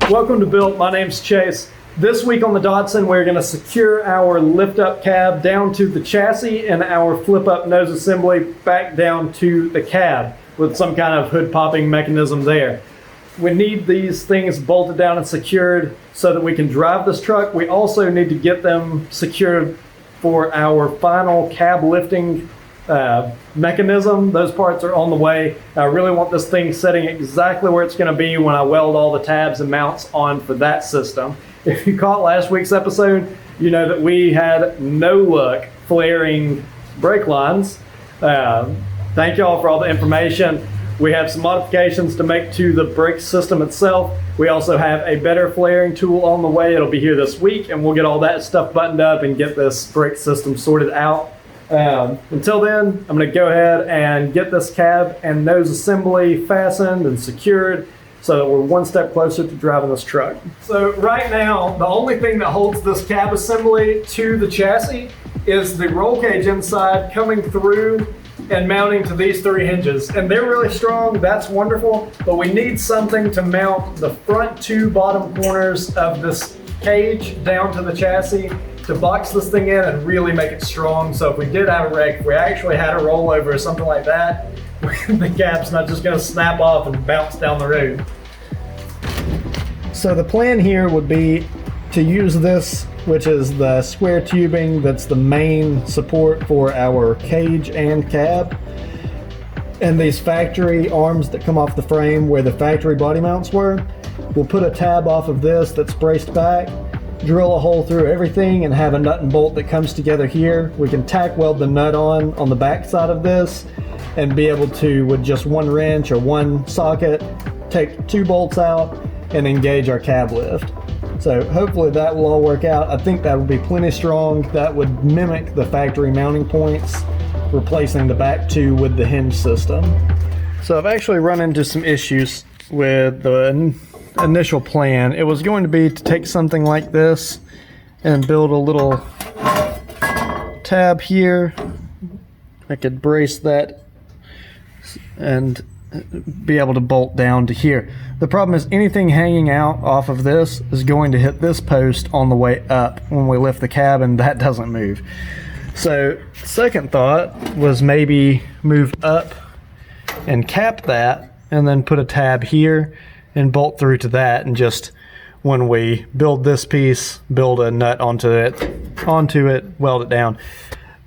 Welcome to Built. My name's Chase. This week on the Datsun, we're going to secure our lift-up cab down to the chassis and our flip-up nose assembly back down to the cab with some kind of hood popping mechanism there. We need these things bolted down and secured so that we can drive this truck. We also need to get them secured for our final cab lifting mechanism. Those parts are on the way. I really want this thing setting exactly where it's going to be when I weld all the tabs and mounts on for that system. If you caught last week's episode, you know that we had no luck flaring brake lines. Thank y'all for all the information. We have some modifications to make to the brake system itself. We also have a better flaring tool on the way. It'll be here this week, and we'll get all that stuff buttoned up and get this brake system sorted out. Until then, I'm going to go ahead and get this cab and nose assembly fastened and secured so that we're one step closer to driving this truck. So right now, the only thing that holds this cab assembly to the chassis is the roll cage inside coming through and mounting to these three hinges. And they're really strong, that's wonderful, but we need something to mount the front two bottom corners of this cage down to the chassis to box this thing in and really make it strong. So if we did have a wreck, if we actually had a rollover or something like that, the cab's not just gonna snap off and bounce down the road. So the plan here would be to use this, which is the square tubing that's the main support for our cage and cab, and these factory arms that come off the frame where the factory body mounts were. We'll put a tab off of this that's braced back, drill a hole through everything, and have a nut and bolt that comes together here. We can tack weld the nut on the back side of this and be able to, with just one wrench or one socket, take two bolts out and engage our cab lift. So hopefully that will all work out. I think that would be plenty strong. That would mimic the factory mounting points, replacing the back two with the hinge system. So I've actually run into some issues with the initial plan. It was going to be to take something like this and build a little tab here. I could brace that and be able to bolt down to here. The problem is anything hanging out off of this is going to hit this post on the way up when we lift the cab, and that doesn't move. So second thought was maybe move up and cap that and then put a tab here and bolt through to that, and just when we build this piece, build a nut onto it, weld it down.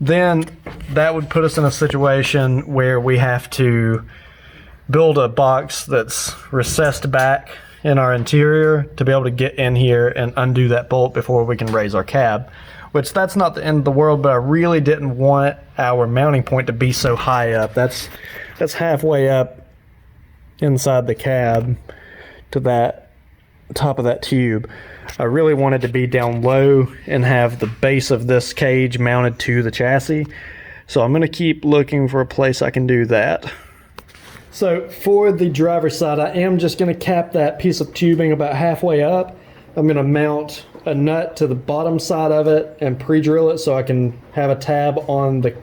Then that would put us in a situation where we have to build a box that's recessed back in our interior to be able to get in here and undo that bolt before we can raise our cab, which that's not the end of the world, but I really didn't want our mounting point to be so high up. That's halfway up inside the cab to that top of that tube. I really wanted to be down low and have the base of this cage mounted to the chassis. So I'm going to keep looking for a place I can do that. So for the driver's side, I am just going to cap that piece of tubing about halfway up. I'm going to mount a nut to the bottom side of it and pre-drill it so I can have a tab on the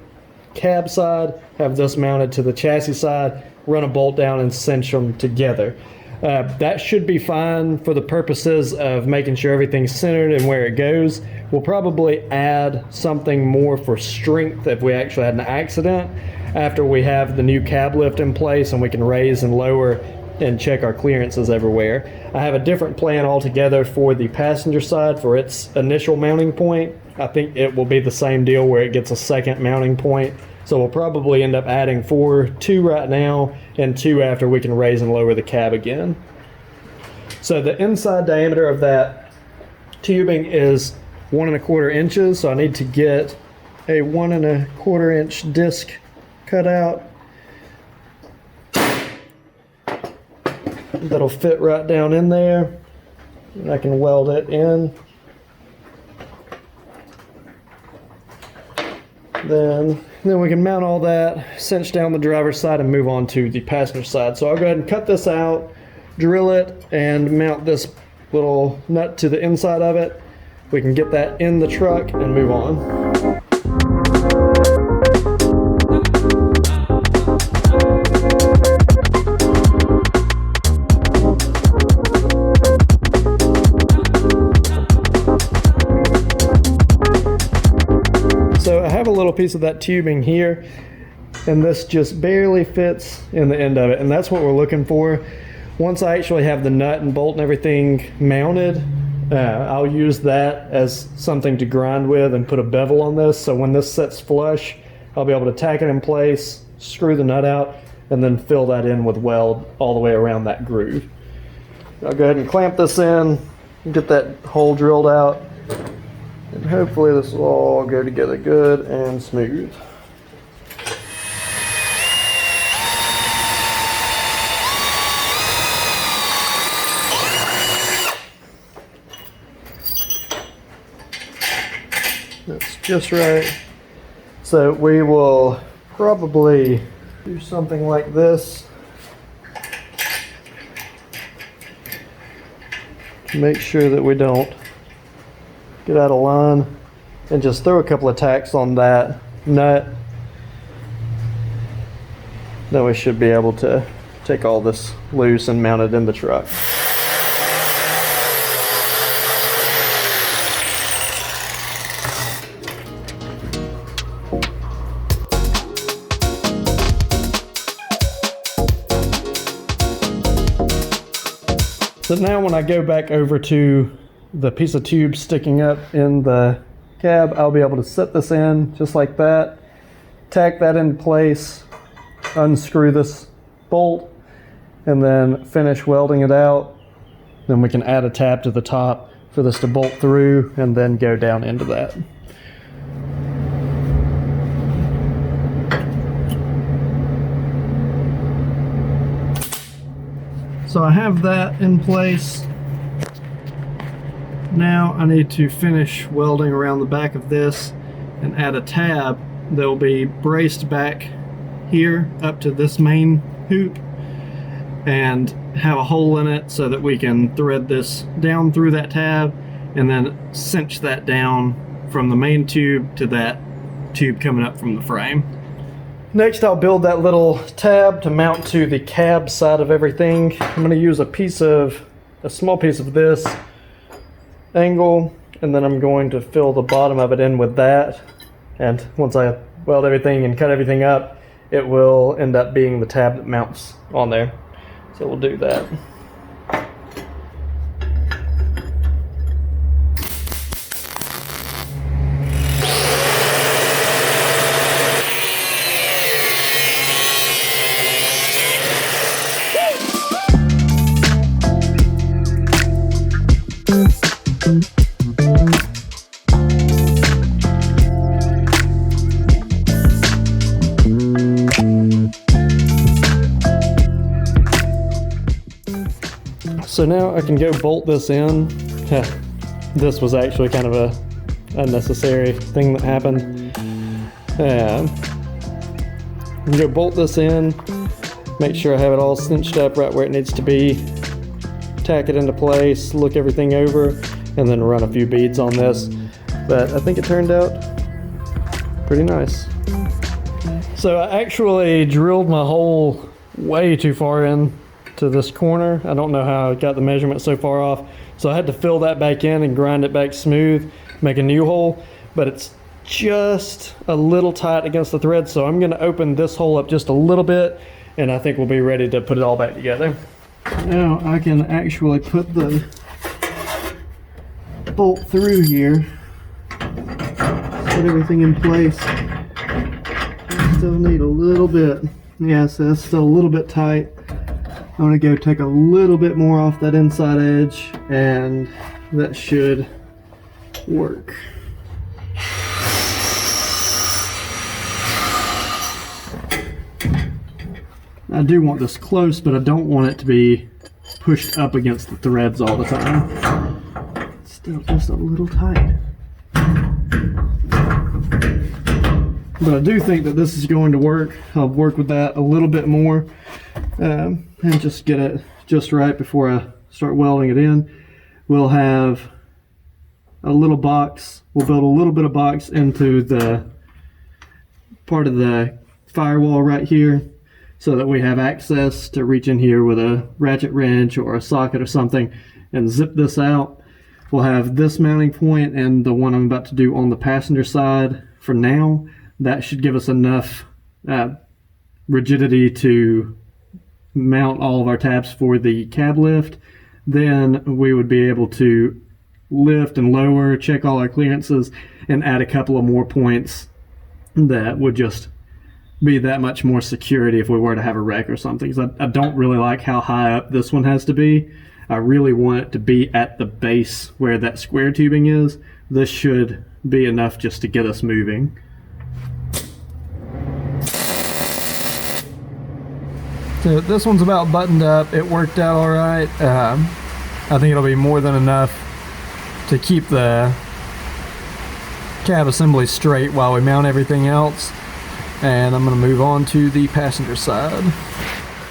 cab side, have this mounted to the chassis side, run a bolt down and cinch them together. That should be fine for the purposes of making sure everything's centered and where it goes. We'll probably add something more for strength if we actually had an accident after we have the new cab lift in place and we can raise and lower and check our clearances everywhere. I have a different plan altogether for the passenger side for its initial mounting point. I think it will be the same deal where it gets a second mounting point. So we'll probably end up adding two right now and two after we can raise and lower the cab again. So the inside diameter of that tubing is 1 1/4 inches. So I need to get a 1 1/4 inch disc cut out. That'll fit right down in there. And I can weld it in. Then we can mount all that, cinch down the driver's side, and move on to the passenger side. So I'll go ahead and cut this out, drill it, and mount this little nut to the inside of it. We can get that in the truck and move on. So I have a little piece of that tubing here, and this just barely fits in the end of it, and that's what we're looking for. Once I actually have the nut and bolt and everything mounted, I'll use that as something to grind with and put a bevel on this, so when this sets flush, I'll be able to tack it in place, screw the nut out, and then fill that in with weld all the way around that groove. I'll go ahead and clamp this in, get that hole drilled out, and hopefully this will all go together good and smooth. That's just right. So we will probably do something like this to make sure that we don't get out of line, and just throw a couple of tacks on that nut. Then we should be able to take all this loose and mount it in the truck. So now when I go back over to the piece of tube sticking up in the cab, I'll be able to set this in just like that, tack that in place, unscrew this bolt, and then finish welding it out. Then we can add a tab to the top for this to bolt through and then go down into that. So I have that in place. Now I need to finish welding around the back of this and add a tab that will be braced back here up to this main hoop and have a hole in it so that we can thread this down through that tab and then cinch that down from the main tube to that tube coming up from the frame. Next, I'll build that little tab to mount to the cab side of everything. I'm going to use a small piece of this angle, and then I'm going to fill the bottom of it in with that. And once I weld everything and cut everything up, it will end up being the tab that mounts on there. So we'll do that. So now I can go bolt this in. This was actually kind of a unnecessary thing that happened. I can go bolt this in, make sure I have it all cinched up right where it needs to be, tack it into place, look everything over, and then run a few beads on this. But I think it turned out pretty nice. So I actually drilled my hole way too far in to this corner. I don't know how I got the measurement so far off, so I had to fill that back in and grind it back smooth, make a new hole, but it's just a little tight against the thread, so I'm going to open this hole up just a little bit, and I think we'll be ready to put it all back together. Now I can actually put the bolt through here, put everything in place. I still need a little bit. Yeah, so that's still a little bit tight. I'm going to go take a little bit more off that inside edge, and that should work. I do want this close, but I don't want it to be pushed up against the threads all the time. It's still just a little tight. But I do think that this is going to work. I'll work with that a little bit more. And just get it just right before I start welding it in. We'll have a little box. We'll build a little bit of box into the part of the firewall right here so that we have access to reach in here with a ratchet wrench or a socket or something and zip this out. We'll have this mounting point and the one I'm about to do on the passenger side for now, that should give us enough rigidity to mount all of our tabs for the cab lift. Then we would be able to lift and lower, check all our clearances, and add a couple of more points that would just be that much more security if we were to have a wreck or something. So I don't really like how high up this one has to be. I really want it to be at the base where that square tubing is. This should be enough just to get us moving. So this one's about buttoned up. It worked out all right. I think it'll be more than enough to keep the cab assembly straight while we mount everything else. And I'm going to move on to the passenger side.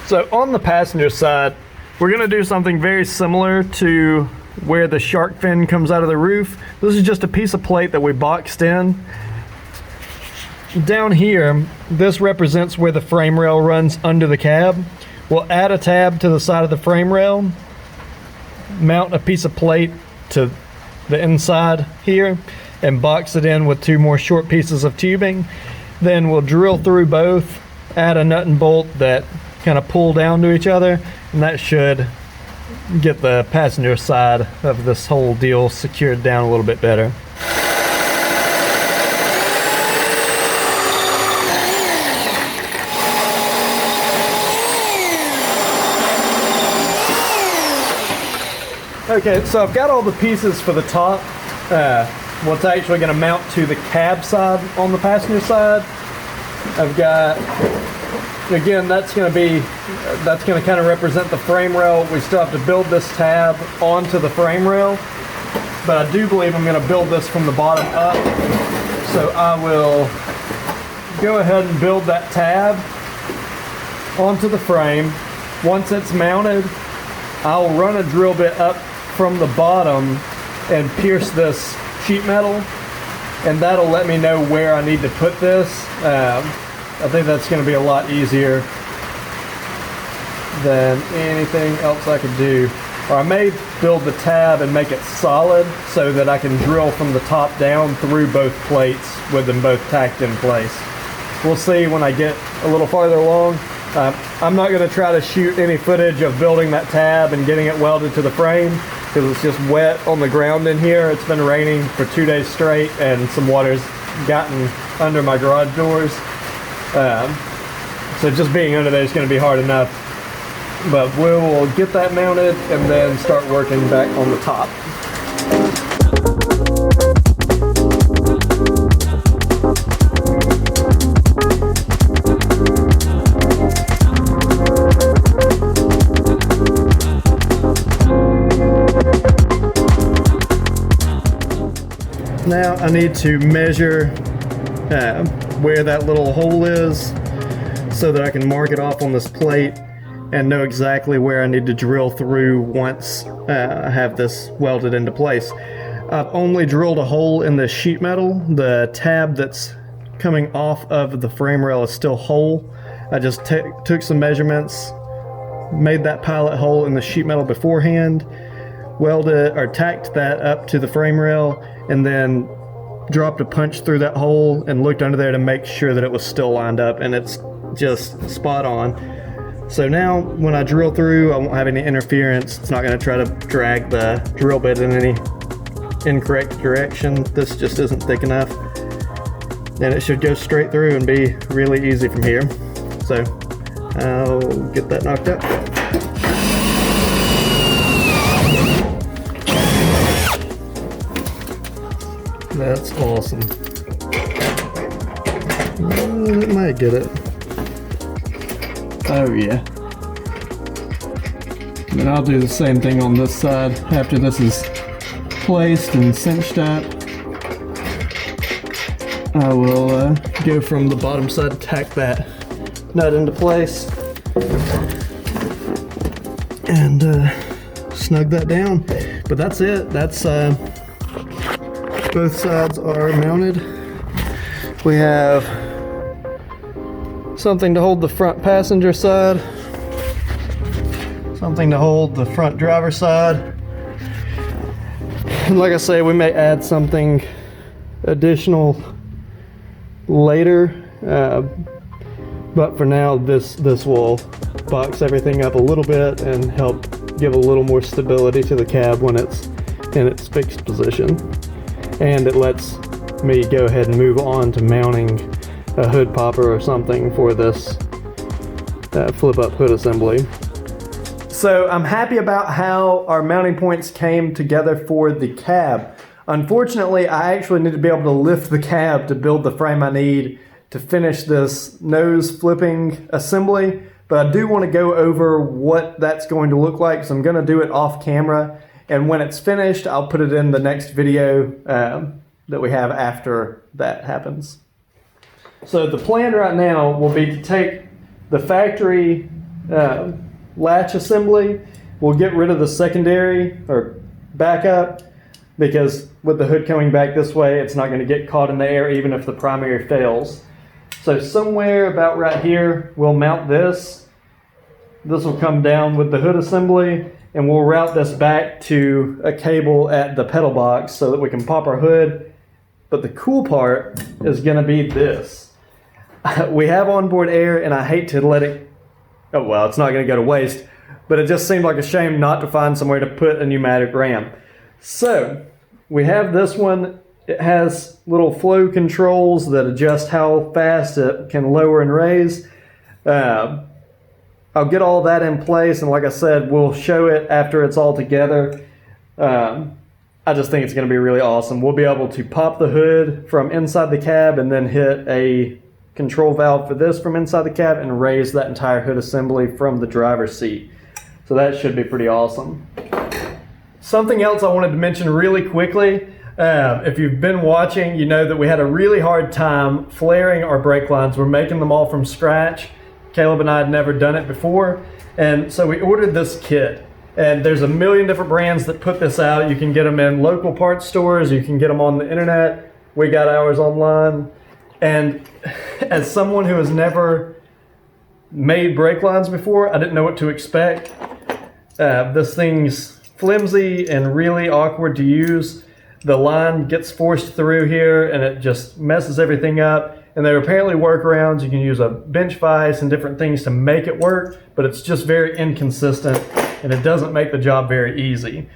So on the passenger side, we're going to do something very similar to where the shark fin comes out of the roof. This is just a piece of plate that we boxed in. Down here, this represents where the frame rail runs under the cab. We'll add a tab to the side of the frame rail, mount a piece of plate to the inside here, and box it in with 2 more short pieces of tubing. Then we'll drill through both, add a nut and bolt that kind of pull down to each other, and that should get the passenger side of this whole deal secured down a little bit better. Okay, so I've got all the pieces for the top. What's actually going to mount to the cab side on the passenger side. I've got, again, that's going to kind of represent the frame rail. We still have to build this tab onto the frame rail, but I do believe I'm going to build this from the bottom up. So I will go ahead and build that tab onto the frame. Once it's mounted, I'll run a drill bit up from the bottom and pierce this sheet metal, and that'll let me know where I need to put this. I think that's going to be a lot easier than anything else I could do. Or I may build the tab and make it solid so that I can drill from the top down through both plates with them both tacked in place. We'll see when I get a little farther along. I'm not going to try to shoot any footage of building that tab and getting it welded to the frame because it's just wet on the ground in here. It's been raining for 2 days straight and some water's gotten under my garage doors. So just being under there is going to be hard enough. But we'll get that mounted and then start working back on the top. Now I need to measure where that little hole is so that I can mark it off on this plate and know exactly where I need to drill through once I have this welded into place. I've only drilled a hole in the sheet metal. The tab that's coming off of the frame rail is still whole. I just took some measurements, made that pilot hole in the sheet metal beforehand, welded or tacked that up to the frame rail, and then dropped a punch through that hole and looked under there to make sure that it was still lined up, and it's just spot on. So now when I drill through, I won't have any interference. It's not going to try to drag the drill bit in any incorrect direction. This just isn't thick enough, and it should go straight through and be really easy from here. So I'll get that knocked out. That's awesome. It might get it. Oh yeah. And I'll do the same thing on this side after this is placed and cinched up. I will go from the bottom side, tack that nut into place, and snug that down. But that's it. That's both sides are mounted. We have something to hold the front passenger side, something to hold the front driver side. And like I say, we may add something additional later. But for now, this will box everything up a little bit and help give a little more stability to the cab when it's in its fixed position. And it lets me go ahead and move on to mounting a hood popper or something for this flip up hood assembly. So I'm happy about how our mounting points came together for the cab. Unfortunately, I actually need to be able to lift the cab to build the frame I need to finish this nose flipping assembly, but I do want to go over what that's going to look like, so I'm going to do it off camera, and when it's finished, I'll put it in the next video that we have after that happens. So the plan right now will be to take the factory latch assembly. We'll get rid of the secondary or backup, because with the hood coming back this way, it's not going to get caught in the air even if the primary fails. So somewhere about right here, we'll mount this. This will come down with the hood assembly, and we'll route this back to a cable at the pedal box so that we can pop our hood. But the cool part is going to be this. We have onboard air, and I hate to let it, oh well, it's not going to go to waste, but it just seemed like a shame not to find somewhere to put a pneumatic ram. So we have this one. It has little flow controls that adjust how fast it can lower and raise. I'll get all that in place, and like I said, we'll show it after it's all together. I just think it's going to be really awesome. We'll be able to pop the hood from inside the cab and then hit a control valve for this from inside the cab and raise that entire hood assembly from the driver's seat. So that should be pretty awesome. Something else I wanted to mention really quickly. If you've been watching, you know that we had a really hard time flaring our brake lines. We're making them all from scratch. Caleb and I had never done it before, and so we ordered this kit. And there's a million different brands that put this out. You can get them in local parts stores, you can get them on the internet. We got ours online. And as someone who has never made brake lines before, I didn't know what to expect. This thing's flimsy and really awkward to use. The line gets forced through here and it just messes everything up. And there are apparently workarounds. You can use a bench vise and different things to make it work, but it's just very inconsistent and it doesn't make the job very easy.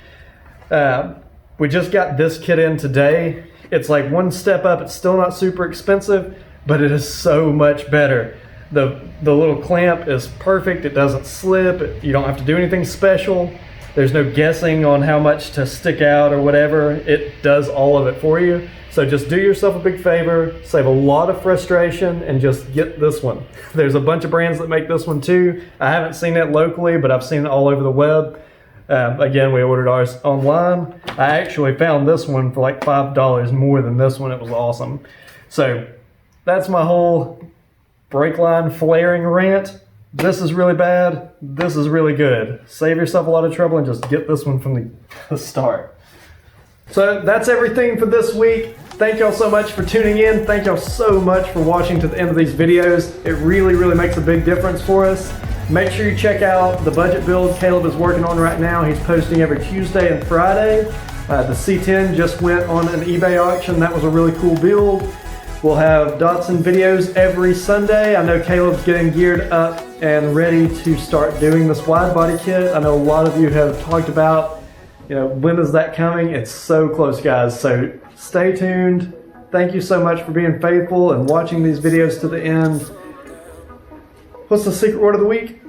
We just got this kit in today. It's like one step up. It's still not super expensive, but it is so much better. The little clamp is perfect. It doesn't slip. You don't have to do anything special. There's no guessing on how much to stick out or whatever. It does all of it for you. So just do yourself a big favor, save a lot of frustration, and just get this one. There's a bunch of brands that make this one too. I haven't seen it locally, but I've seen it all over the web. Again, we ordered ours online. I actually found this one for like $5 more than this one. It was awesome. So that's my whole brake line flaring rant. This is really bad. This is really good. Save yourself a lot of trouble and just get this one from the start. So that's everything for this week. Thank y'all so much for tuning in. Thank y'all so much for watching to the end of these videos. It really, really makes a big difference for us. Make sure you check out the budget build Caleb is working on right now. He's posting every Tuesday and Friday. The C10 just went on an eBay auction. That was a really cool build. We'll have Datsun videos every Sunday. I know Caleb's getting geared up and ready to start doing this wide body kit. I know a lot of you have talked about, when is that coming? It's so close, guys. So stay tuned. Thank you so much for being faithful and watching these videos to the end. What's the secret word of the week?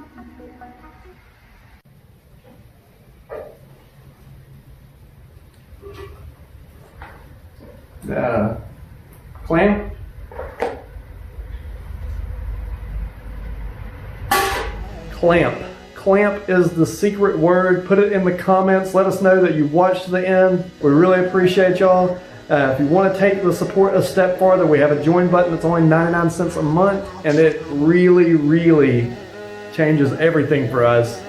Clamp? Clamp. Clamp is the secret word. Put it in the comments. Let us know that you watched to the end. We really appreciate y'all. If you want to take the support a step farther, we have a join button that's only 99 cents a month, and it really, really changes everything for us.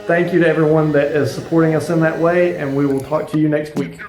Thank you to everyone that is supporting us in that way, and we will talk to you next week.